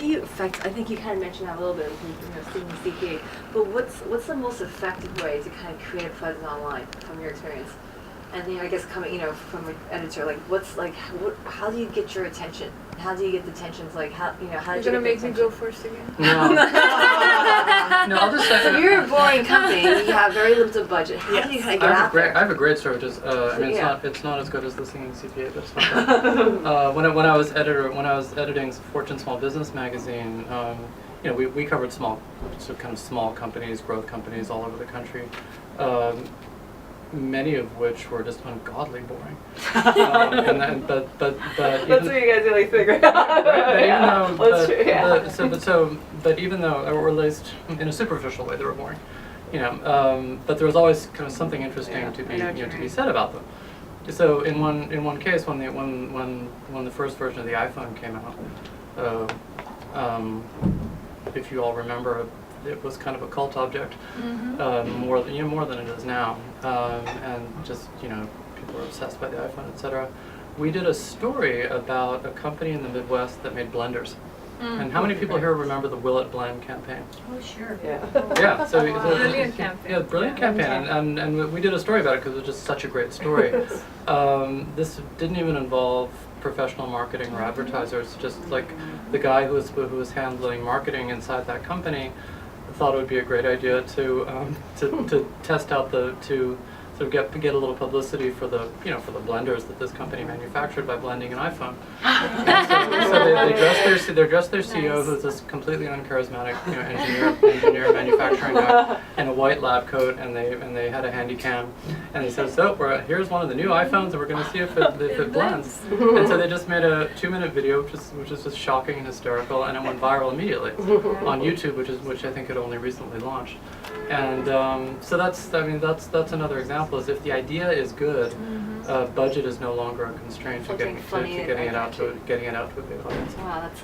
you I think you kind of mentioned that a little bit with student CPA, but what's the most effective way to kind of create a presence online from your experience? And I guess coming, from an editor, how do you get your attention? How do you get the attention? How, how do you You're get gonna the make me attention? go first again. No. No, I'll just say. So you're a boring company. You have very limited budget. How do you kind of get out there? I have a great story. Just I mean, it's not as good as the singing CPA, but it's fine. When I was editing Fortune Small Business magazine, we covered small companies, growth companies all over the country. Many of which were just ungodly boring. But That's what you guys really figure out. But even though, or at least in a superficial way, they were boring. But there was always kind of something interesting to be said about them. So in one case, when the first version of the iPhone came out, if you all remember, it was kind of a cult object, more than it is now, and just people were obsessed by the iPhone, etc. We did a story about a company in the Midwest that made blenders. And how many people here remember the Will It Blend campaign? Oh, sure. Yeah. Yeah. So Brilliant campaign. Yeah, brilliant campaign, and we did a story about it because it was just such a great story. This didn't even involve professional marketing or advertisers. Just like the guy who was handling marketing inside that company thought it would be a great idea to test out to sort of get a little publicity for the for the blenders that this company manufactured by blending an iPhone. And so they dressed their CEO, who's this completely uncharismatic engineer manufacturing guy, in a white lab coat, and they had a handy cam, and they said, so here's one of the new iPhones, and we're going to see if it blends. And so they just made a 2-minute video, which is just shocking and hysterical, and it went viral immediately on YouTube, which I think had only recently launched. And so that's another example. Is if the idea is good, budget is no longer a constraint to getting it out to a big audience. Wow, that's